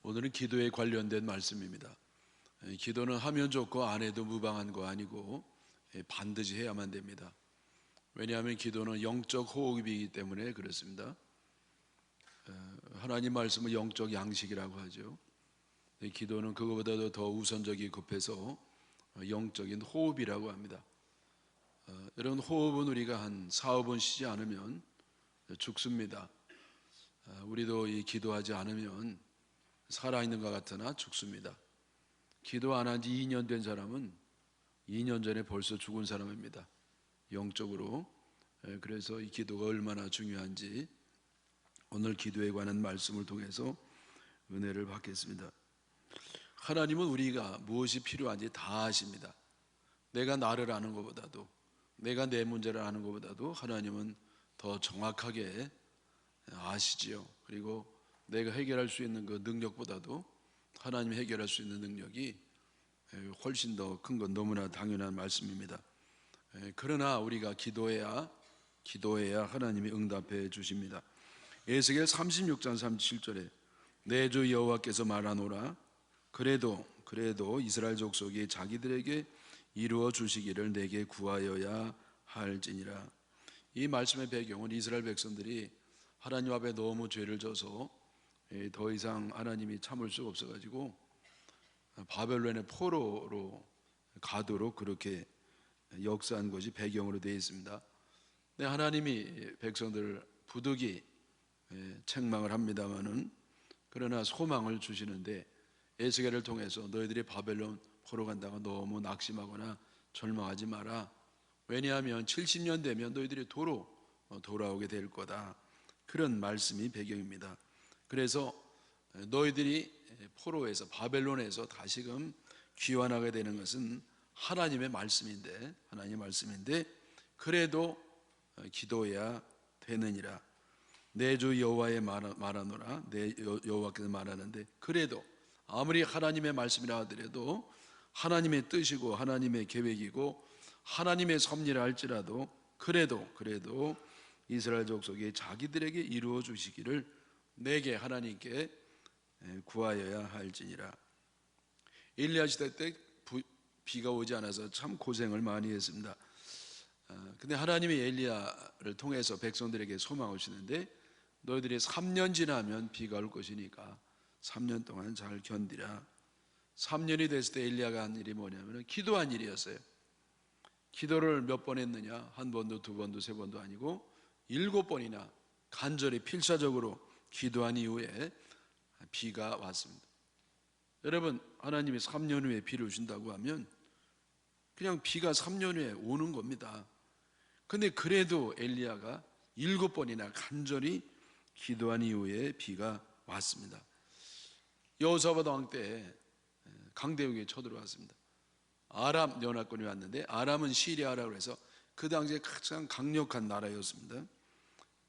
오늘은 기도에 관련된 말씀입니다. 기도는 하면 좋고 안 해도 무방한 거 아니고 반드시 해야만 됩니다. 왜냐하면 기도는 영적 호흡이기 때문에 그렇습니다. 하나님 말씀은 영적 양식이라고 하죠. 기도는 그거보다도 더 우선적이 급해서 영적인 호흡이라고 합니다. 여러분, 호흡은 우리가 한 4~5번 쉬지 않으면 죽습니다. 우리도 이 기도하지 않으면 살아있는 것 같으나 죽습니다. 기도 안 한 지 2년 된 사람은 2년 전에 벌써 죽은 사람입니다. 영적으로. 그래서 이 기도가 얼마나 중요한지 오늘 기도에 관한 말씀을 통해서 은혜를 받겠습니다. 하나님은 우리가 무엇이 필요한지 다 아십니다. 내가 나를 아는 것보다도, 내가 내 문제를 아는 것보다도 하나님은 더 정확하게 아시지요. 그리고 내가 해결할 수 있는 그 능력보다도 하나님이 해결할 수 있는 능력이 훨씬 더 큰 건 너무나 당연한 말씀입니다. 그러나 우리가 기도해야 하나님이 응답해 주십니다. 에스겔 36장 37절에 내 주 여호와께서 말하노라 그래도 이스라엘 족속이 자기들에게 이루어 주시기를 내게 구하여야 할지니라. 이 말씀의 배경은 이스라엘 백성들이 하나님 앞에 너무 죄를 져서 더 이상 하나님이 참을 수가 없어가지고 바벨론의 포로로 가도록 그렇게 역사한 것이 배경으로 되어 있습니다. 네, 하나님이 백성들을 부득이 책망을 합니다마는 그러나 소망을 주시는데 에스겔을 통해서 너희들이 바벨론 포로 간다고 너무 낙심하거나 절망하지 마라. 왜냐하면 70년 되면 너희들이 도로 돌아오게 될 거다. 그런 말씀이 배경입니다. 그래서 너희들이 포로에서 바벨론에서 다시금 귀환하게 되는 것은 하나님의 말씀인데 그래도 기도해야 되느니라. 내 주 여호와의 말하노라. 내 여호와께서 말하는데 그래도 아무리 하나님의 말씀이라 하더라도 하나님의 뜻이고 하나님의 계획이고 하나님의 섭리라 할지라도 그래도 이스라엘 족속이 자기들에게 이루어 주시기를 내게 하나님께 구하여야 할지니라. 엘리야 시대 때 비가 오지 않아서 참 고생을 많이 했습니다. 근데 하나님이 엘리야를 통해서 백성들에게 소망을 주시는데 너희들이 3년 지나면 비가 올 것이니까 3년 동안 잘 견디라. 3년이 됐을 때 엘리야가 한 일이 뭐냐면 기도한 일이었어요. 기도를 몇 번 했느냐? 한 번도 두 번도 세 번도 아니고 7번이나 간절히 필사적으로 기도한 이후에 비가 왔습니다. 여러분, 하나님이 3년 후에 비를 주신다고 하면 그냥 비가 3년 후에 오는 겁니다. 근데 그래도 엘리야가 7번이나 간절히 기도한 이후에 비가 왔습니다. 여호사밧 왕 때 강대국이 쳐들어왔습니다. 아람 연합군이 왔는데 아람은 시리아라고 해서 그 당시에 가장 강력한 나라였습니다.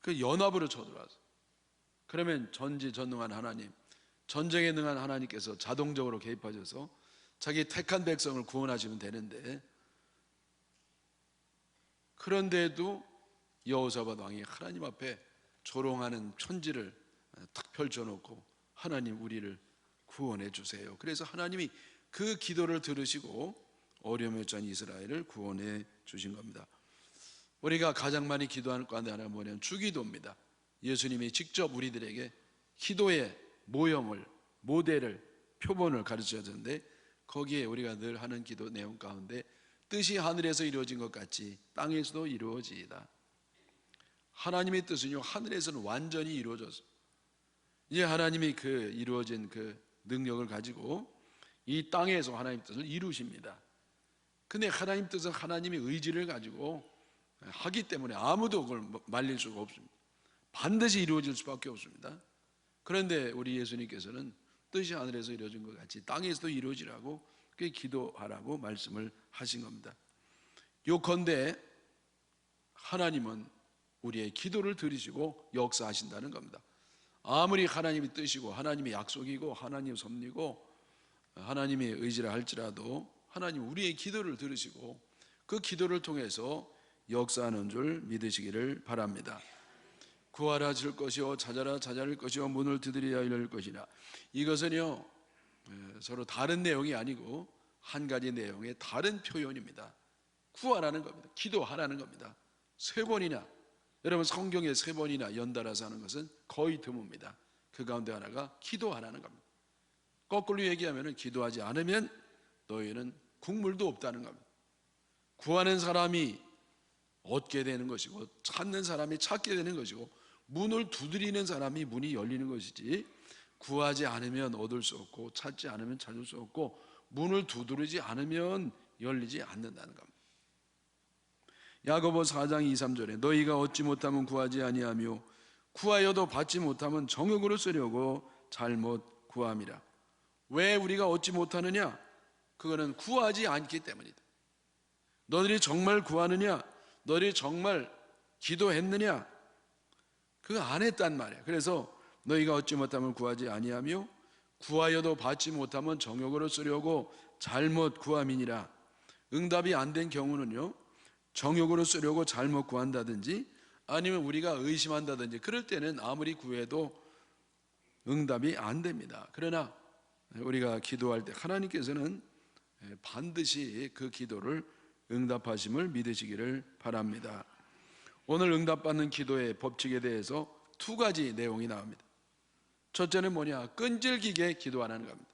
그 연합으로 쳐들어왔어요. 그러면 전지전능한 하나님, 전쟁에 능한 하나님께서 자동적으로 개입하셔서 자기 택한 백성을 구원하시면 되는데 그런데도 여호사밧 왕이 하나님 앞에 조롱하는 편지를 탁 펼쳐놓고 하나님 우리를 구원해 주세요. 그래서 하나님이 그 기도를 들으시고 어려움에 처한 이스라엘을 구원해 주신 겁니다. 우리가 가장 많이 기도하는 가운데 하나가 뭐냐면 주기도입니다. 예수님이 직접 우리들에게 기도의 모형을, 모델을, 표본을 가르쳐줬는데 거기에 우리가 늘 하는 기도 내용 가운데 뜻이 하늘에서 이루어진 것 같이 땅에서도 이루어지이다. 하나님의 뜻은요 하늘에서는 완전히 이루어졌습니다. 이제 하나님이 그 이루어진 그 능력을 가지고 이 땅에서 하나님 뜻을 이루십니다. 근데 하나님 뜻은 하나님의 의지를 가지고 하기 때문에 아무도 그걸 말릴 수가 없습니다. 반드시 이루어질 수밖에 없습니다. 그런데 우리 예수님께서는 뜻이 하늘에서 이루어진 것 같이 땅에서도 이루어지라고 그게 기도하라고 말씀을 하신 겁니다. 요컨대 하나님은 우리의 기도를 들으시고 역사하신다는 겁니다. 아무리 하나님이 뜻이고 하나님의 약속이고 하나님의 섭리고 하나님의 의지라 할지라도 하나님 우리의 기도를 들으시고 그 기도를 통해서 역사하는 줄 믿으시기를 바랍니다. 구하라 줄 것이요 찾아라 찾아낼 것이요 문을 두드리라 열릴 것이라. 이것은요 서로 다른 내용이 아니고 한 가지 내용의 다른 표현입니다. 구하라는 겁니다. 기도하라는 겁니다. 세 번이나, 여러분 성경에 세 번이나 연달아서 하는 것은 거의 드뭅니다. 그 가운데 하나가 기도하라는 겁니다. 거꾸로 얘기하면 기도하지 않으면 너희는 국물도 없다는 겁니다. 구하는 사람이 얻게 되는 것이고 찾는 사람이 찾게 되는 것이고 문을 두드리는 사람이 문이 열리는 것이지, 구하지 않으면 얻을 수 없고 찾지 않으면 찾을 수 없고 문을 두드리지 않으면 열리지 않는다는 겁니다. 야고보 4장 2, 3절에 너희가 얻지 못하면 구하지 아니하며 구하여도 받지 못하면 정욕으로 쓰려고 잘못 구함이라. 왜 우리가 얻지 못하느냐? 그거는 구하지 않기 때문이다. 너희들이 정말 구하느냐? 너희들이 정말 기도했느냐? 그거 안 했단 말이야. 그래서 너희가 얻지 못하면 구하지 아니하며 구하여도 받지 못하면 정욕으로 쓰려고 잘못 구함이니라. 응답이 안 된 경우는요, 정욕으로 쓰려고 잘못 구한다든지 아니면 우리가 의심한다든지 그럴 때는 아무리 구해도 응답이 안 됩니다. 그러나 우리가 기도할 때 하나님께서는 반드시 그 기도를 응답하심을 믿으시기를 바랍니다. 오늘 응답받는 기도의 법칙에 대해서 두 가지 내용이 나옵니다. 첫째는 뭐냐? 끈질기게 기도하라는 겁니다.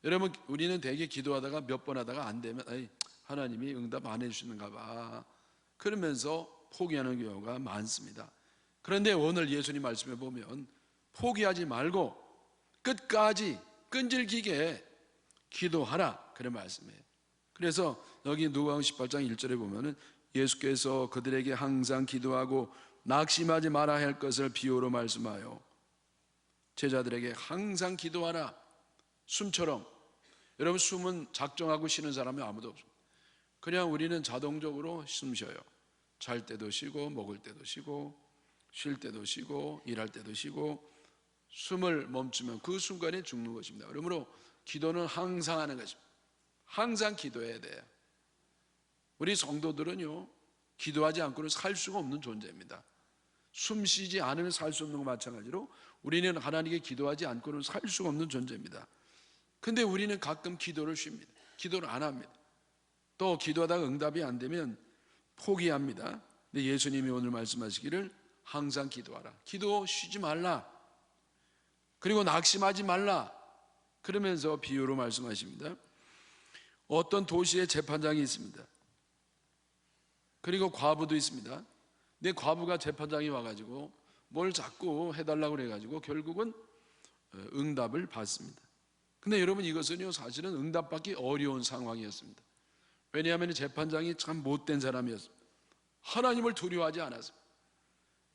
여러분, 우리는 대개 기도하다가 몇 번 하다가 안 되면 하나님이 응답 안 해주시는가 봐 그러면서 포기하는 경우가 많습니다. 그런데 오늘 예수님 말씀에 보면 포기하지 말고 끝까지 끈질기게 기도하라 그런 말씀이에요. 그래서 여기 누가복음 18장 1절에 보면은 예수께서 그들에게 항상 기도하고 낙심하지 말아야 할 것을 비유로 말씀하여 제자들에게 항상 기도하라. 숨처럼, 여러분 숨은 작정하고 쉬는 사람이 아무도 없습니다. 그냥 우리는 자동적으로 숨 쉬어요. 잘 때도 쉬고 먹을 때도 쉬고 쉴 때도 쉬고 일할 때도 쉬고 숨을 멈추면 그 순간에 죽는 것입니다. 그러므로 기도는 항상 하는 것입니다. 항상 기도해야 돼요. 우리 성도들은요 기도하지 않고는 살 수가 없는 존재입니다. 숨 쉬지 않으면 살 수 없는 것 마찬가지로 우리는 하나님께 기도하지 않고는 살 수가 없는 존재입니다. 근데 우리는 가끔 기도를 쉽니다. 기도를 안 합니다. 또 기도하다가 응답이 안 되면 포기합니다. 근데 예수님이 오늘 말씀하시기를 항상 기도하라. 기도 쉬지 말라. 그리고 낙심하지 말라. 그러면서 비유로 말씀하십니다. 어떤 도시에 재판장이 있습니다. 그리고 과부도 있습니다. 근데 과부가 재판장이 와가지고 뭘 자꾸 해달라고 그래가지고 결국은 응답을 받습니다. 근데 여러분 이것은요 사실은 응답받기 어려운 상황이었습니다. 왜냐하면 재판장이 참 못된 사람이었습니다. 하나님을 두려워하지 않았습니다.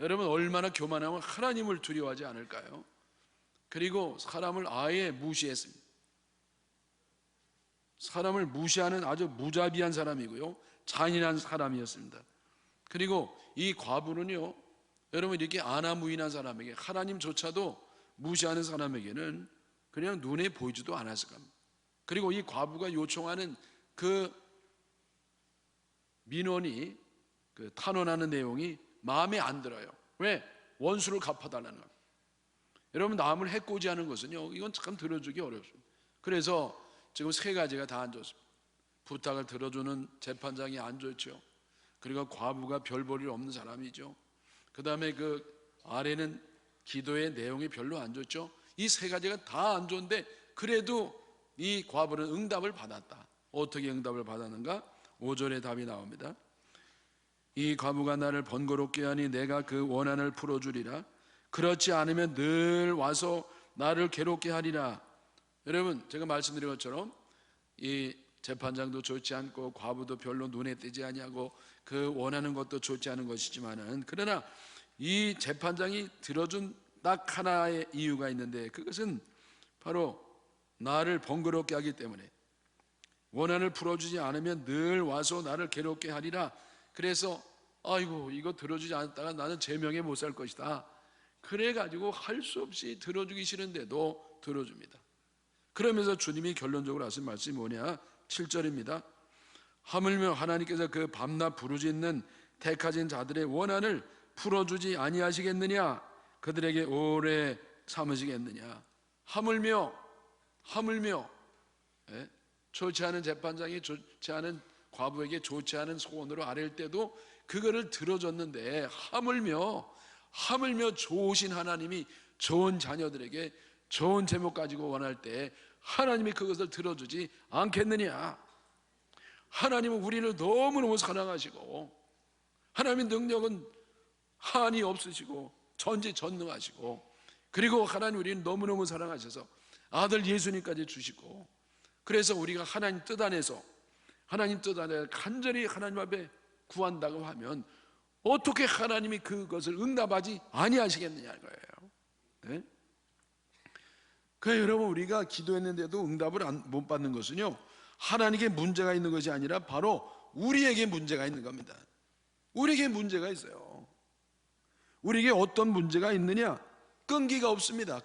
여러분 얼마나 교만하면 하나님을 두려워하지 않을까요? 그리고 사람을 아예 무시했습니다. 사람을 무시하는 아주 무자비한 사람이고요 잔인한 사람이었습니다. 그리고 이 과부는요 여러분 이렇게 안하무인한 사람에게, 하나님조차도 무시하는 사람에게는 그냥 눈에 보이지도 않았을 겁니다. 그리고 이 과부가 요청하는 그 민원이, 그 탄원하는 내용이 마음에 안 들어요. 왜? 원수를 갚아달라는 겁니다. 여러분 남을 해코지하는 것은요 이건 참 들어주기 어렵습니다. 그래서 지금 세 가지가 다 안 좋습니다. 부탁을 들어주는 재판장이 안 좋죠. 그리고 과부가 별 볼 일 없는 사람이죠. 그 다음에 그 아래는 기도의 내용이 별로 안 좋죠. 이 세 가지가 다 안 좋은데 그래도 이 과부는 응답을 받았다. 어떻게 응답을 받았는가? 5절에 답이 나옵니다. 이 과부가 나를 번거롭게 하니 내가 그 원한을 풀어주리라. 그렇지 않으면 늘 와서 나를 괴롭게 하리라. 여러분 제가 말씀드린 것처럼 이 재판장도 좋지 않고 과부도 별로 눈에 띄지 아니하고 그 원하는 것도 좋지 않은 것이지만은, 그러나 이 재판장이 들어준 딱 하나의 이유가 있는데 그것은 바로 나를 번거롭게 하기 때문에, 원한을 풀어주지 않으면 늘 와서 나를 괴롭게 하리라. 그래서 아이고 이거 들어주지 않았다가 나는 제명에 못 살 것이다. 그래가지고 할 수 없이 들어주기 싫은데도 들어줍니다. 그러면서 주님이 결론적으로 하신 말씀이 뭐냐? 7절입니다. 하물며 하나님께서 그 밤낮 부르짖는 택하신 자들의 원한을 풀어주지 아니하시겠느냐? 그들에게 오래 참으시겠느냐? 하물며 예? 좋지 않은 재판장이 좋지 않은 과부에게 좋지 않은 소원으로 아랠 때도 그거를 들어줬는데, 하물며 좋으신 하나님이 좋은 자녀들에게 좋은 제목 가지고 원할 때 하나님이 그것을 들어주지 않겠느냐? 하나님은 우리를 너무너무 사랑하시고, 하나님의 능력은 한이 없으시고 전지전능하시고, 그리고 하나님 우리는 너무너무 사랑하셔서 아들 예수님까지 주시고, 그래서 우리가 하나님 뜻 안에서 간절히 하나님 앞에 구한다고 하면 어떻게 하나님이 그것을 응답하지 아니하시겠느냐는 거예요. 네? 그래서 여러분, 우리가 기도했는데도 응답을 못 받는 것은요, 하나님께 문제가 있는 것이 아니라 바로 우리에게 문제가 있는 겁니다. 우리에게 문제가 있어요. 우리에게 어떤 문제가 있느냐? 끈기가 없습니다.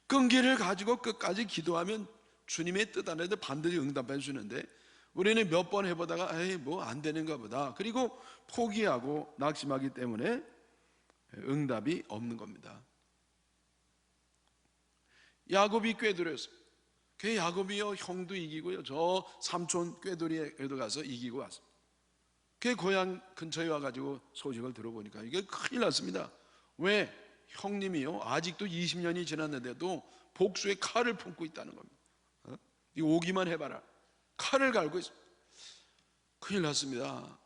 끈기를 가지고 끝까지 기도하면 주님의 뜻 안에도 반드시 응답해 주는데, 우리는 몇 번 해보다가 뭐 안 되는가 보다, 그리고 포기하고 낙심하기 때문에 응답이 없는 겁니다. 야곱이 꾀돌이었어요. 그 야곱이요, 형도 이기고요, 저 삼촌 꾀돌이에도 가서 이기고 왔습니다. 그 고향 근처에 와가지고 소식을 들어보니까 이게 큰일 났습니다. 왜? 형님이요, 아직도 20년이 지났는데도 복수의 칼을 품고 있다는 겁니다. 이거 오기만 해봐라, 칼을 갈고 있습니다. 큰일 났습니다.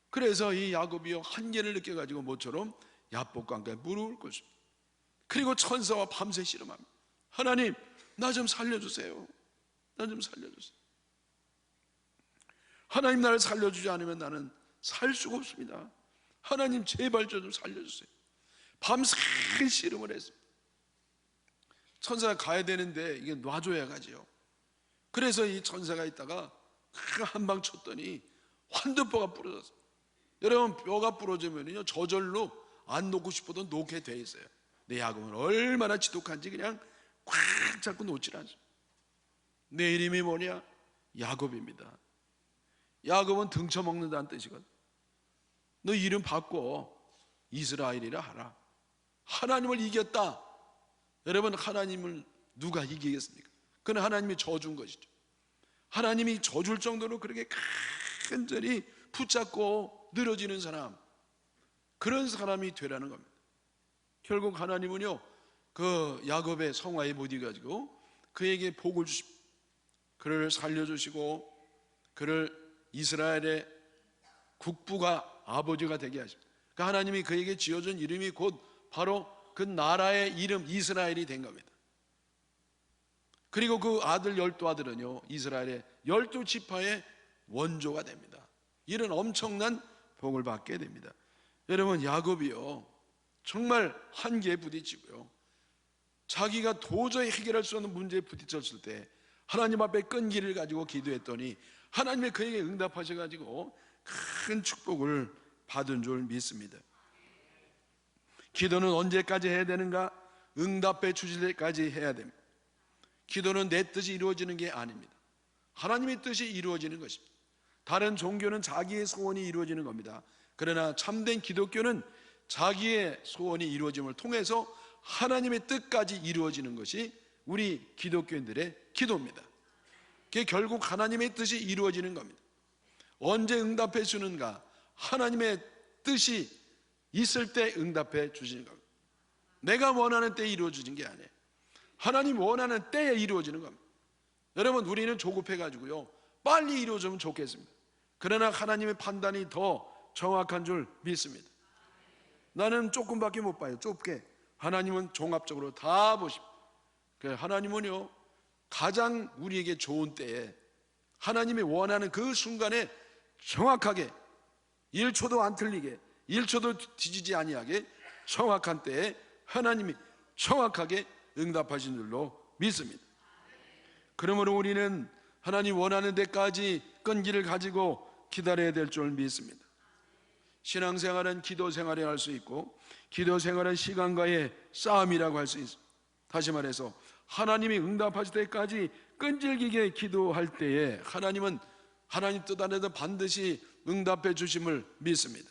그래서 이 야곱이요, 한계를 느껴가지고 모처럼 야복과 함께 무릎을 꿇습니다. 그리고 천사와 밤새 씨름합니다. 하나님, 나 좀 살려주세요. 하나님, 나를 살려주지 않으면 나는 살 수가 없습니다. 하나님, 제발 좀 살려주세요. 밤새 씨름을 했습니다. 천사가 가야 되는데 이게 놔줘야 가지요. 그래서 이 천사가 있다가 한 방 쳤더니 환두뼈가 부러졌어요. 여러분, 뼈가 부러지면요, 저절로 안 놓고 싶어도 놓게 돼 있어요. 내 야곱은 얼마나 지독한지 그냥 꽉 잡고 놓질 않죠. 내 이름이 뭐냐? 야곱입니다. 야곱은 등쳐먹는다는 뜻이거든. 너 이름 바꿔 이스라엘이라 하라. 하나님을 이겼다. 여러분, 하나님을 누가 이기겠습니까? 그건 하나님이 져준 것이죠. 하나님이 져줄 정도로 그렇게 간절히 붙잡고 늘어지는 사람, 그런 사람이 되라는 겁니다. 결국 하나님은요, 그 야곱의 성화에 못 이겨가지고 그에게 복을 주십니다. 그를 살려주시고 그를 이스라엘의 국부가 아버지가 되게 하십니다. 그 하나님이 그에게 지어준 이름이 곧 바로 그 나라의 이름 이스라엘이 된 겁니다. 그리고 그 아들 12아들은요, 이스라엘의 12지파의 원조가 됩니다. 이런 엄청난 복을 받게 됩니다. 여러분, 야곱이요, 정말 한계에 부딪히고요, 자기가 도저히 해결할 수 없는 문제에 부딪혔을 때 하나님 앞에 끈기를 가지고 기도했더니 하나님이 그에게 응답하셔가지고 큰 축복을 받은 줄 믿습니다. 기도는 언제까지 해야 되는가? 응답해 주실 때까지 해야 됩니다. 기도는 내 뜻이 이루어지는 게 아닙니다. 하나님의 뜻이 이루어지는 것입니다. 다른 종교는 자기의 소원이 이루어지는 겁니다. 그러나 참된 기독교는 자기의 소원이 이루어짐을 통해서 하나님의 뜻까지 이루어지는 것이 우리 기독교인들의 기도입니다. 그게 결국 하나님의 뜻이 이루어지는 겁니다. 언제 응답해 주는가? 하나님의 뜻이 있을 때 응답해 주시는 겁니다. 내가 원하는 때에 이루어지는 게 아니에요. 하나님 원하는 때에 이루어지는 겁니다. 여러분, 우리는 조급해가지고요, 빨리 이루어지면 좋겠습니다. 그러나 하나님의 판단이 더 정확한 줄 믿습니다. 나는 조금밖에 못 봐요. 좁게. 하나님은 종합적으로 다 보십니다. 하나님은요, 가장 우리에게 좋은 때에 하나님이 원하는 그 순간에 정확하게 1초도 안 틀리게 1초도 뒤지지 아니하게 정확한 때에 하나님이 정확하게 응답하신 줄로 믿습니다. 그러므로 우리는 하나님 원하는 데까지 끈기를 가지고 기다려야 될 줄 믿습니다. 신앙생활은 기도생활이라 할 수 있고, 기도생활은 시간과의 싸움이라고 할 수 있습니다. 다시 말해서 하나님이 응답하실 때까지 끈질기게 기도할 때에 하나님은 하나님 뜻 안에도 반드시 응답해 주심을 믿습니다.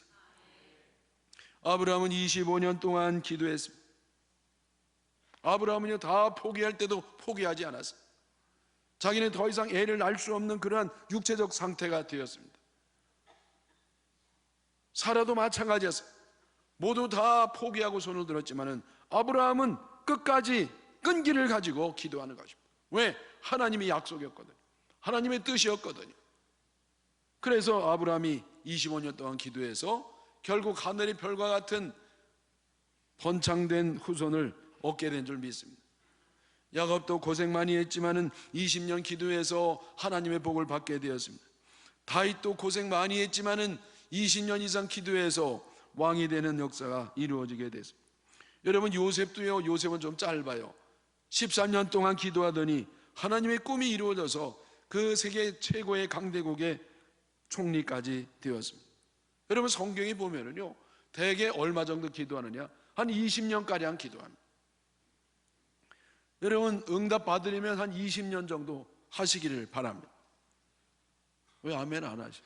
아브라함은 25년 동안 기도했습니다. 아브라함은요, 다 포기할 때도 포기하지 않았어요. 자기는 더 이상 애를 낳을 수 없는 그러한 육체적 상태가 되었습니다. 사라도 마찬가지였어요. 모두 다 포기하고 손을 들었지만은 아브라함은 끝까지 끈기를 가지고 기도하는 것입니다. 왜? 하나님이 약속이었거든요. 하나님의 뜻이었거든요. 그래서 아브라함이 25년 동안 기도해서 결국 하늘의 별과 같은 번창된 후손을 얻게 된 줄 믿습니다. 야곱도 고생 많이 했지만은 20년 기도해서 하나님의 복을 받게 되었습니다. 다윗도 고생 많이 했지만은 20년 이상 기도해서 왕이 되는 역사가 이루어지게 됐습니다. 여러분, 요셉도요, 요셉은 좀 짧아요. 13년 동안 기도하더니 하나님의 꿈이 이루어져서 그 세계 최고의 강대국의 총리까지 되었습니다. 여러분, 성경에 보면은요, 대개 얼마 정도 기도하느냐? 한 20년가량 기도합니다. 여러분, 응답 받으려면 한 20년 정도 하시기를 바랍니다. 왜 아멘 안 하시?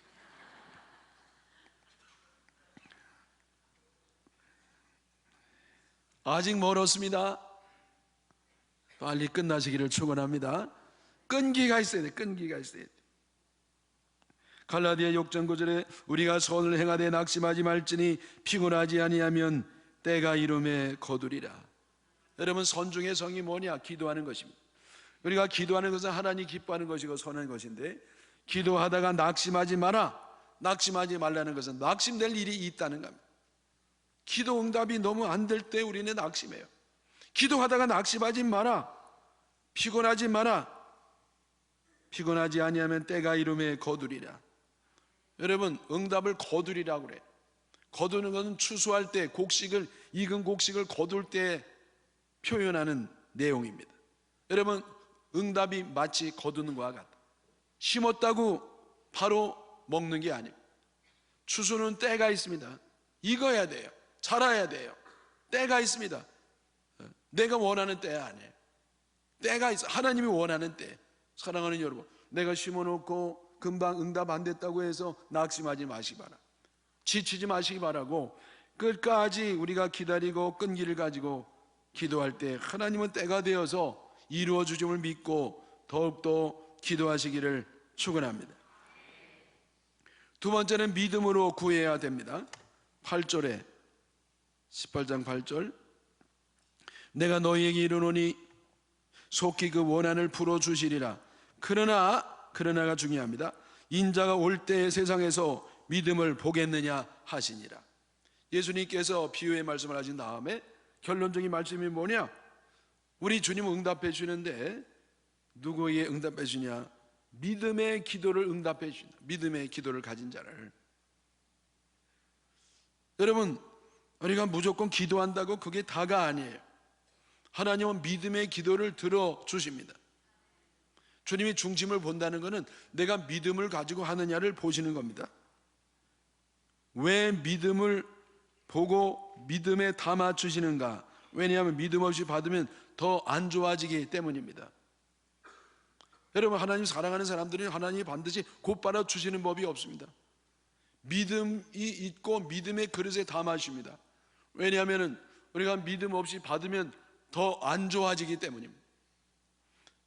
아직 멀었습니다. 빨리 끝나시기를 축원합니다. 끈기가 있어야 돼. 끈기가 있어야 돼. 갈라디아 6장 9절에 우리가 선을 행하되 낙심하지 말지니 피곤하지 아니하면 때가 이름에 거두리라. 여러분, 선중의 성이 뭐냐? 기도하는 것입니다. 우리가 기도하는 것은 하나님 기뻐하는 것이고 선한 것인데, 기도하다가 낙심하지 마라. 낙심하지 말라는 것은 낙심될 일이 있다는 겁니다. 기도 응답이 너무 안 될 때 우리는 낙심해요. 기도하다가 낙심하지 마라. 피곤하지 마라. 피곤하지 아니하면 때가 이름에 거두리라. 여러분, 응답을 거두리라고 그래요. 거두는 것은 추수할 때 곡식을, 익은 곡식을 거둘 때 표현하는 내용입니다. 여러분, 응답이 마치 거두는 것과 같다. 심었다고 바로 먹는 게 아니에요. 추수는 때가 있습니다. 익어야 돼요. 자라야 돼요. 때가 있습니다. 내가 원하는 때 아니에요. 때가 있어. 하나님이 원하는 때. 사랑하는 여러분, 내가 심어놓고 금방 응답 안 됐다고 해서 낙심하지 마시기 바라. 지치지 마시기 바라고, 끝까지 우리가 기다리고 끈기를 가지고 기도할 때 하나님은 때가 되어서 이루어 주심을 믿고 더욱더 기도하시기를 축원합니다. 두 번째는 믿음으로 구해야 됩니다. 8절에 18장 8절, 내가 너희에게 이르노니 속히 그 원한을 풀어주시리라. 그러나가 중요합니다. 인자가 올 때의 세상에서 믿음을 보겠느냐 하시니라. 예수님께서 비유의 말씀을 하신 다음에 결론적인 말씀이 뭐냐? 우리 주님은 응답해 주시는데 누구에게 응답해 주냐? 믿음의 기도를 응답해 주신다. 믿음의 기도를 가진 자를. 여러분, 우리가 무조건 기도한다고 그게 다가 아니에요. 하나님은 믿음의 기도를 들어주십니다. 주님이 중심을 본다는 것은 내가 믿음을 가지고 하느냐를 보시는 겁니다. 왜 믿음을 보고 믿음에 담아 주시는가? 왜냐하면 믿음 없이 받으면 더 안 좋아지기 때문입니다. 여러분, 하나님 사랑하는 사람들은 하나님이 반드시 곧바로 주시는 법이 없습니다. 믿음이 있고 믿음의 그릇에 담아 주십니다. 왜냐하면 우리가 믿음 없이 받으면 더 안 좋아지기 때문입니다.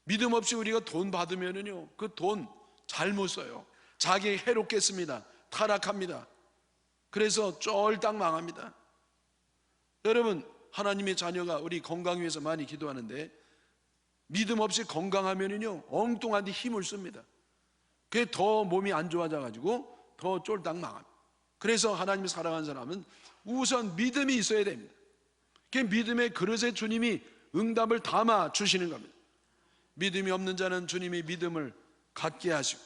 믿음 없이 우리가 돈 받으면은요, 그 돈 잘못 써요. 자기 해롭게 씁니다. 타락합니다. 그래서 쫄딱 망합니다. 여러분, 하나님의 자녀가 우리 건강 위해서 많이 기도하는데 믿음 없이 건강하면은요, 엉뚱한 데 힘을 씁니다. 그게 더 몸이 안 좋아져 가지고 더 쫄딱 망합니다. 그래서 하나님을 사랑하는 사람은 우선 믿음이 있어야 됩니다. 그 믿음의 그릇에 주님이 응답을 담아 주시는 겁니다. 믿음이 없는 자는 주님이 믿음을 갖게 하시고,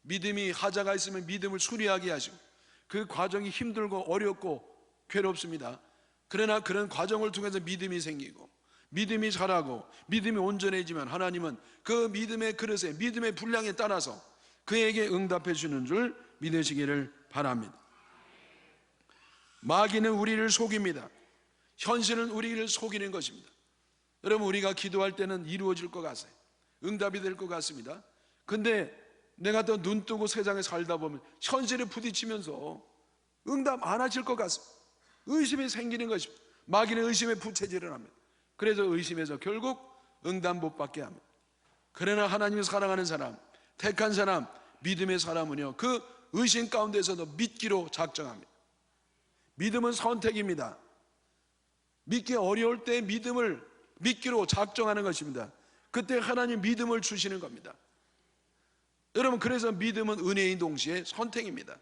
믿음이 하자가 있으면 믿음을 수리하게 하시고, 그 과정이 힘들고 어렵고 괴롭습니다. 그러나 그런 과정을 통해서 믿음이 생기고 믿음이 자라고 믿음이 온전해지면 하나님은 그 믿음의 그릇에, 믿음의 분량에 따라서 그에게 응답해 주는 줄 믿으시기를 바랍니다. 마귀는 우리를 속입니다. 현실은 우리를 속이는 것입니다. 여러분, 우리가 기도할 때는 이루어질 것 같아요. 응답이 될 것 같습니다. 근데 내가 또 눈 뜨고 세상에 살다 보면 현실에 부딪히면서 응답 안 하실 것 같습니다. 의심이 생기는 것입니다. 마귀는 의심에 부채질을 합니다. 그래서 의심해서 결국 응답 못 받게 합니다. 그러나 하나님을 사랑하는 사람, 택한 사람, 믿음의 사람은요, 그 의심 가운데서도 믿기로 작정합니다. 믿음은 선택입니다. 믿기 어려울 때 믿음을 믿기로 작정하는 것입니다. 그때 하나님 믿음을 주시는 겁니다. 여러분, 그래서 믿음은 은혜인 동시에 선택입니다.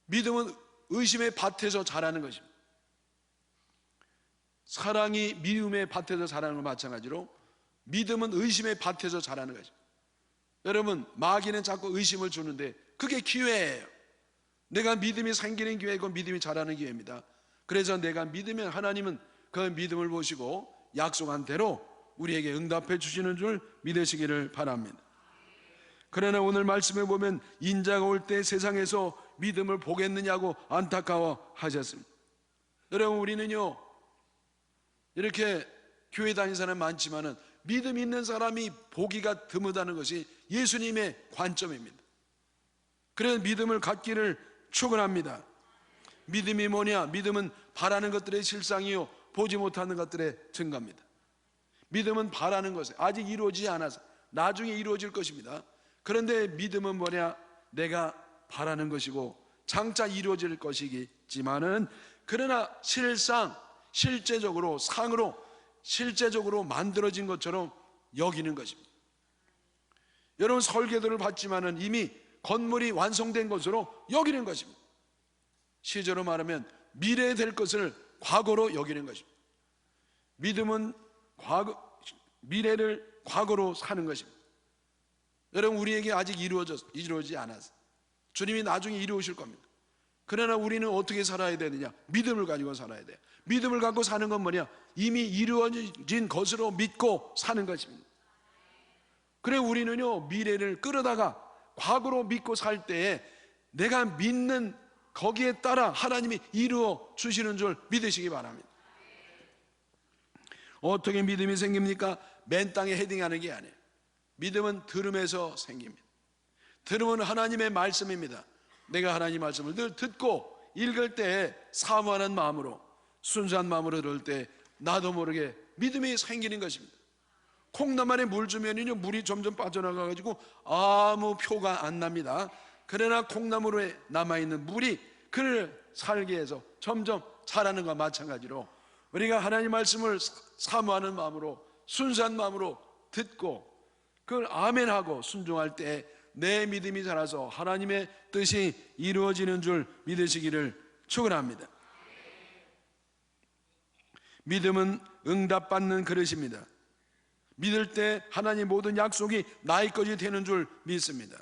믿음은 의심의 밭에서 자라는 것입니다. 사랑이 미움의 밭에서 자라는 것 마찬가지로 믿음은 의심의 밭에서 자라는 것입니다. 여러분, 마귀는 자꾸 의심을 주는데 그게 기회예요. 내가 믿음이 생기는 기회이고 믿음이 자라는 기회입니다. 그래서 내가 믿으면 하나님은 그 믿음을 보시고 약속한 대로 우리에게 응답해 주시는 줄 믿으시기를 바랍니다. 그러나 오늘 말씀에 보면 인자가 올 때 세상에서 믿음을 보겠느냐고 안타까워 하셨습니다. 여러분, 우리는요 이렇게 교회 다니는 사람 많지만은 믿음 있는 사람이 보기가 드무다는 것이 예수님의 관점입니다. 그래서 믿음을 갖기를 축원합니다. 믿음이 뭐냐? 믿음은 바라는 것들의 실상이요 보지 못하는 것들의 증거입니다. 믿음은 바라는 것에 아직 이루어지지 않아서 나중에 이루어질 것입니다. 그런데 믿음은 뭐냐? 내가 바라는 것이고 장차 이루어질 것이겠지만은 그러나 실제적으로 상으로 실제적으로 만들어진 것처럼 여기는 것입니다. 여러분, 설계도를 봤지만은 이미 건물이 완성된 것으로 여기는 것입니다. 시제로 말하면 미래에 될 것을 과거로 여기는 것입니다. 믿음은 미래를 과거로 사는 것입니다. 여러분, 우리에게 아직 이루어지지 않아서 주님이 나중에 이루어질 겁니다. 그러나 우리는 어떻게 살아야 되느냐? 믿음을 가지고 살아야 돼요. 믿음을 갖고 사는 건 뭐냐? 이미 이루어진 것으로 믿고 사는 것입니다. 그래 우리는요 미래를 끌어다가 과거로 믿고 살 때에 내가 믿는 거기에 따라 하나님이 이루어 주시는 줄 믿으시기 바랍니다. 어떻게 믿음이 생깁니까? 맨 땅에 헤딩하는 게 아니에요. 믿음은 들음에서 생깁니다. 들음은 하나님의 말씀입니다. 내가 하나님 말씀을 늘 듣고 읽을 때 사모하는 마음으로 순수한 마음으로 들을 때 나도 모르게 믿음이 생기는 것입니다. 콩나물 안에 물 주면요 물이 점점 빠져나가가지고 아무 표가 안 납니다. 그러나 콩나물에 남아있는 물이 그를 살게 해서 점점 자라는 것과 마찬가지로 우리가 하나님 말씀을 사모하는 마음으로 순수한 마음으로 듣고 그걸 아멘하고 순종할 때 내 믿음이 자라서 하나님의 뜻이 이루어지는 줄 믿으시기를 축원합니다. 믿음은 응답받는 그릇입니다. 믿을 때 하나님 모든 약속이 나의 것이 되는 줄 믿습니다.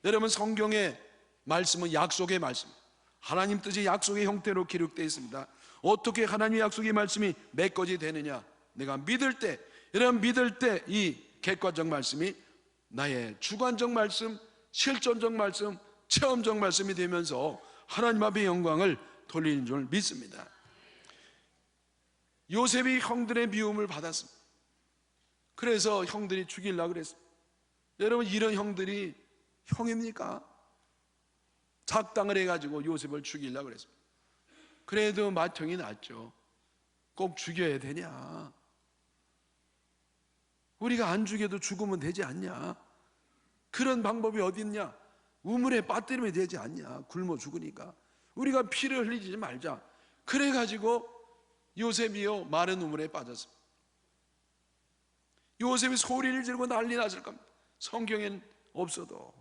여러분, 성경의 말씀은 약속의 말씀입니다. 하나님 뜻이 약속의 형태로 기록되어 있습니다. 어떻게 하나님의 약속의 말씀이 내 것이 되느냐? 내가 믿을 때, 여러분 믿을 때 이 객관적 말씀이 나의 주관적 말씀, 실존적 말씀, 체험적 말씀이 되면서 하나님 앞에 영광을 돌리는 줄 믿습니다. 요셉이 형들의 미움을 받았습니다. 그래서 형들이 죽이려고 그랬습니다. 여러분, 이런 형들이 형입니까? 작당을 해가지고 요셉을 죽이려고 그랬습니다. 그래도 맏형이 낫죠. 꼭 죽여야 되냐? 우리가 안 죽여도 죽으면 되지 않냐? 그런 방법이 어디 있냐? 우물에 빠뜨리면 되지 않냐? 굶어 죽으니까 우리가 피를 흘리지 말자. 그래가지고 요셉이요 마른 우물에 빠졌습니다. 요셉이 소리를 지르고 난리 났을 겁니다. 성경엔 없어도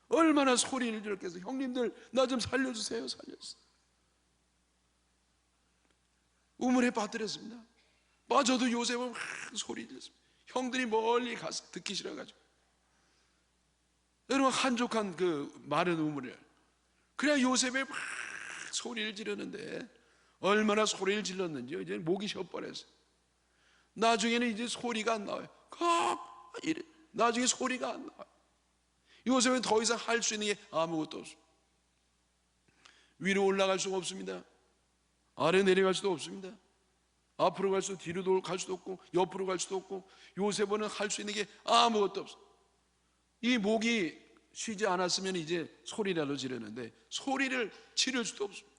얼마나 소리를 지르겠어요. 형님들 나 좀 살려주세요. 살려주세요. 우물에 빠뜨렸습니다. 빠져도 요셉은 막 소리 질렀습니다. 형들이 멀리 가서 듣기 싫어가지고 여러분 한적한 그 마른 우물을 그래야 요셉이 막 소리를 지르는데 얼마나 소리를 질렀는지요. 이제 목이 쉬어버렸어요. 나중에는 이제 소리가 안 나와요. 나중에 소리가 안 나와요. 요셉은 더 이상 할 수 있는 게 아무것도 없습니다. 위로 올라갈 수가 없습니다. 아래 내려갈 수도 없습니다. 앞으로 갈 수도 뒤로 갈 수도 없고 옆으로 갈 수도 없고 요셉은 할 수 있는 게 아무것도 없어요. 이 목이 쉬지 않았으면 이제 소리라도 지르는데 소리를 지를 수도 없습니다.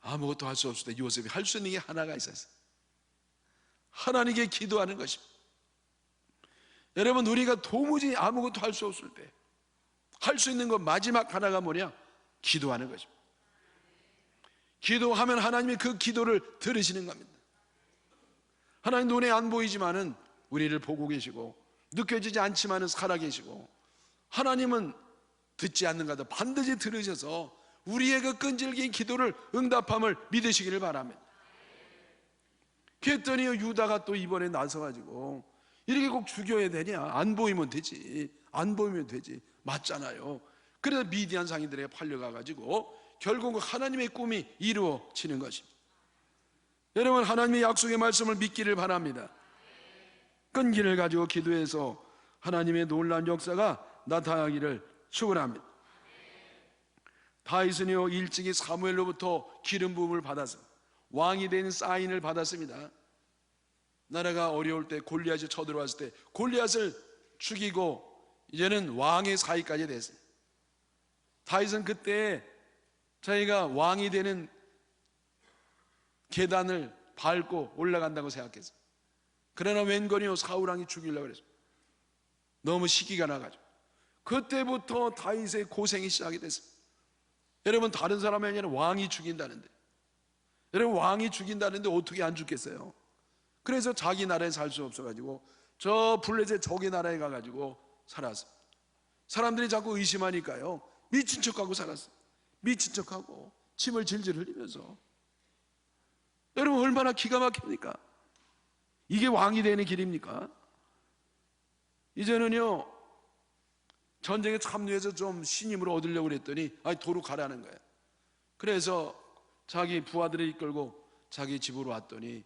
아무것도 할 수 없을 때 요셉이 할 수 있는 게 하나가 있었어요. 하나님께 기도하는 것입니다. 여러분, 우리가 도무지 아무것도 할 수 없을 때 할 수 있는 것 마지막 하나가 뭐냐? 기도하는 것입니다. 기도하면 하나님이 그 기도를 들으시는 겁니다. 하나님 눈에 안 보이지만은 우리를 보고 계시고, 느껴지지 않지만은 살아계시고, 하나님은 듣지 않는가도 반드시 들으셔서 우리의 그 끈질긴 기도를 응답함을 믿으시기를 바랍니다. 그랬더니 유다가 또 이번에 나서가지고 이렇게 꼭 죽여야 되냐? 안 보이면 되지. 안 보이면 되지. 맞잖아요. 그래서 미디안 상인들에게 팔려가가지고 결국 하나님의 꿈이 이루어지는 것입니다. 여러분, 하나님의 약속의 말씀을 믿기를 바랍니다. 끈기를 가지고 기도해서 하나님의 놀라운 역사가 나타나기를 축원합니다. 다윗은요, 일찍이 사무엘로부터 기름 부음을 받았습니다. 왕이 된 사인을 받았습니다. 나라가 어려울 때 골리앗이 쳐들어왔을 때 골리앗을 죽이고 이제는 왕의 사위까지 됐어요. 다윗은 그때 자기가 왕이 되는 계단을 밟고 올라간다고 생각했어요. 그러나 웬걸요, 사울왕이 죽이려고 그랬어요. 너무 시기가 나가지고 그때부터 다윗의 고생이 시작이 됐습니다. 여러분, 다른 사람이 아니라 왕이 죽인다는데, 여러분, 왕이 죽인다는데 어떻게 안 죽겠어요? 그래서 자기 나라에 살 수 없어가지고 저 블레셋 저기 나라에 가가지고 살았어요. 사람들이 자꾸 의심하니까요, 미친 척하고 살았어요. 미친 척하고 침을 질질 흘리면서. 여러분, 얼마나 기가 막힙니까? 이게 왕이 되는 길입니까? 이제는요, 전쟁에 참여해서 좀 신임을 얻으려고 그랬더니 도로 가라는 거예요. 그래서 자기 부하들을 이끌고 자기 집으로 왔더니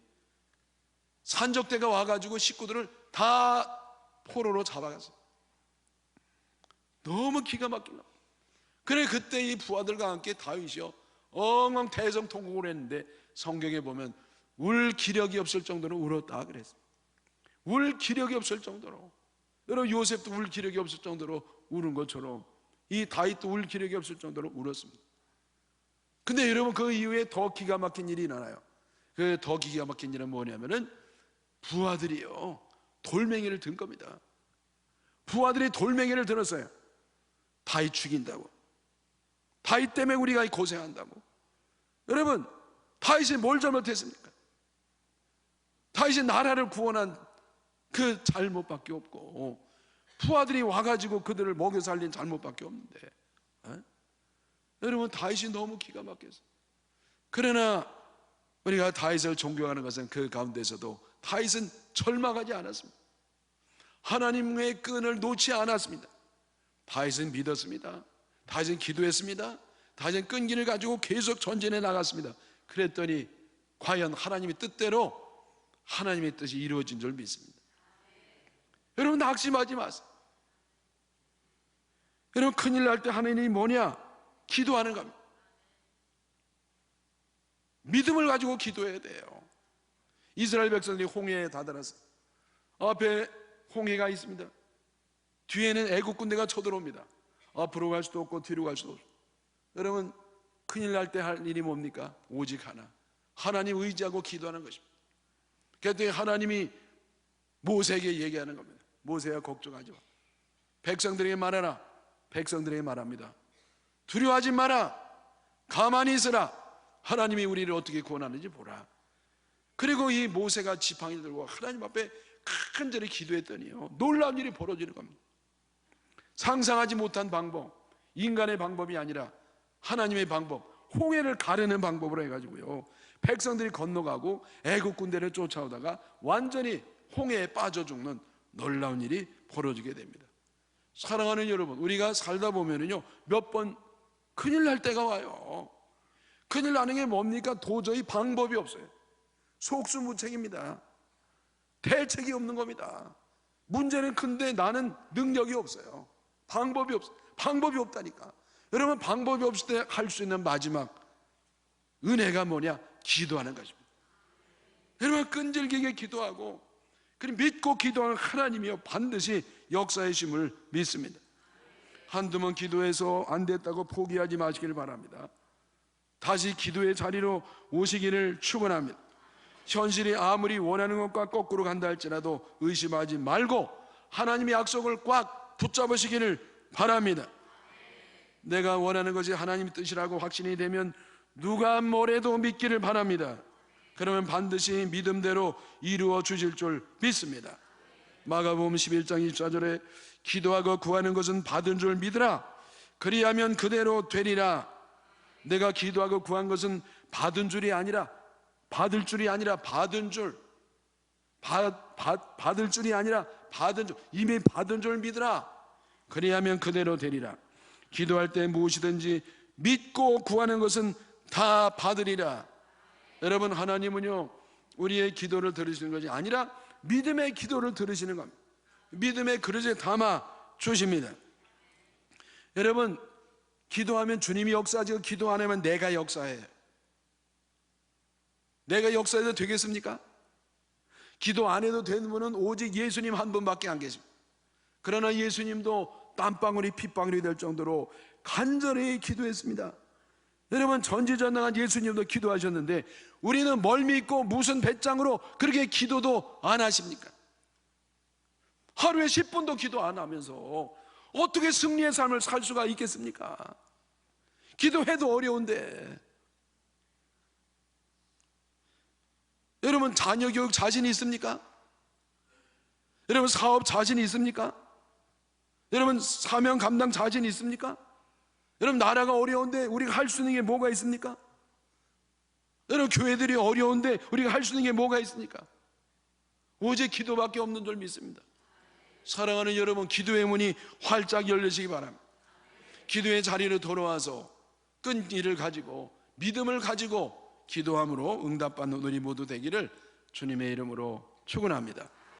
산적대가 와가지고 식구들을 다 포로로 잡아갔어요. 너무 기가 막힌다. 그래, 그때 이 부하들과 함께 다윗이요 엉엉 대성통곡을 했는데 성경에 보면 울 기력이 없을 정도로 울었다 그랬어요. 울 기력이 없을 정도로. 여러분, 요셉도 울 기력이 없을 정도로 우는 것처럼 이 다윗도 울 기력이 없을 정도로 울었습니다. 근데 여러분, 그 이후에 더 기가 막힌 일이 일어나요. 그 더 기가 막힌 일은 뭐냐면은 부하들이요 돌멩이를 든 겁니다. 부하들이 돌멩이를 들었어요. 다윗 죽인다고, 다윗 때문에 우리가 고생한다고. 여러분, 다윗이 뭘 잘못했습니까? 다윗이 나라를 구원한 그 잘못밖에 없고, 부하들이 와가지고 그들을 먹여 살린 잘못밖에 없는데, 여러분, 다윗이 너무 기가 막혔어요. 그러나 우리가 다윗을 존경하는 것은 그 가운데서도 다윗은 절망하지 않았습니다. 하나님의 끈을 놓지 않았습니다. 다윗은 믿었습니다. 다윗은 기도했습니다. 다윗은 끈기를 가지고 계속 전진해 나갔습니다. 그랬더니 과연 하나님의 뜻대로 하나님의 뜻이 이루어진 줄 믿습니다. 여러분, 낙심하지 마세요. 여러분, 큰일 날 때 하나님이 뭐냐? 기도하는 겁니다. 믿음을 가지고 기도해야 돼요. 이스라엘 백성들이 홍해에 다다랐어요. 앞에 홍해가 있습니다. 뒤에는 애국 군대가 쳐들어옵니다. 앞으로 갈 수도 없고 뒤로 갈 수도 없고. 여러분, 큰일 날 때 할 일이 뭡니까? 오직 하나, 하나님 의지하고 기도하는 것입니다. 그랬더니 하나님이 모세에게 얘기하는 겁니다. 모세야, 걱정하지 마. 백성들에게 말하라. 백성들에게 말합니다. 두려워하지 마라. 가만히 있으라. 하나님이 우리를 어떻게 구원하는지 보라. 그리고 이 모세가 지팡이를 들고 하나님 앞에 간절히 기도했더니요, 놀라운 일이 벌어지는 겁니다. 상상하지 못한 방법, 인간의 방법이 아니라 하나님의 방법, 홍해를 가르는 방법으로 해가지고요, 백성들이 건너가고 애국 군대를 쫓아오다가 완전히 홍해에 빠져 죽는 놀라운 일이 벌어지게 됩니다. 사랑하는 여러분, 우리가 살다 보면은요, 몇 번 큰일 날 때가 와요. 큰일 나는 게 뭡니까? 도저히 방법이 없어요. 속수무책입니다. 대책이 없는 겁니다. 문제는 큰데 나는 능력이 없어요. 방법이 없어요. 방법이 없다니까. 여러분, 방법이 없을 때 할 수 있는 마지막 은혜가 뭐냐? 기도하는 것입니다. 여러분, 끈질기게 기도하고 그리고 믿고 기도하는 하나님이요 반드시 역사하심을 믿습니다. 한두 번 기도해서 안 됐다고 포기하지 마시길 바랍니다. 다시 기도의 자리로 오시기를 축원합니다. 현실이 아무리 원하는 것과 거꾸로 간다 할지라도 의심하지 말고 하나님의 약속을 꽉 붙잡으시기를 바랍니다. 내가 원하는 것이 하나님의 뜻이라고 확신이 되면 누가 뭐래도 믿기를 바랍니다. 그러면 반드시 믿음대로 이루어 주실 줄 믿습니다. 마가복음 11장 24절에 기도하고 구하는 것은 받은 줄 믿으라. 그리하면 그대로 되리라. 내가 기도하고 구한 것은 받은 줄이 아니라 받을 줄이 아니라 받은 줄, 받을 줄이 아니라 받은 줄, 이미 받은 줄 믿으라. 그리하면 그대로 되리라. 기도할 때 무엇이든지 믿고 구하는 것은 다 받으리라. 여러분, 하나님은요 우리의 기도를 들으시는 것이 아니라 믿음의 기도를 들으시는 겁니다. 믿음의 그릇에 담아 주십니다. 여러분, 기도하면 주님이 역사하지, 기도 안 하면 내가 역사해요. 내가 역사해도 되겠습니까? 기도 안 해도 되는 분은 오직 예수님 한 분밖에 안 계십니다. 그러나 예수님도 땀방울이 핏방울이 될 정도로 간절히 기도했습니다. 여러분, 전지전능한 예수님도 기도하셨는데 우리는 뭘 믿고 무슨 배짱으로 그렇게 기도도 안 하십니까? 하루에 10분도 기도 안 하면서 어떻게 승리의 삶을 살 수가 있겠습니까? 기도해도 어려운데. 여러분, 자녀 교육 자신이 있습니까? 여러분, 사업 자신이 있습니까? 여러분, 사명 감당 자신이 있습니까? 여러분, 나라가 어려운데 우리가 할 수 있는 게 뭐가 있습니까? 여러분, 교회들이 어려운데 우리가 할 수 있는 게 뭐가 있습니까? 오직 기도밖에 없는 줄 믿습니다. 사랑하는 여러분, 기도의 문이 활짝 열리시기 바랍니다. 기도의 자리로 돌아와서 끈기를 가지고 믿음을 가지고 기도함으로 응답받는 우리 모두 되기를 주님의 이름으로 축원합니다.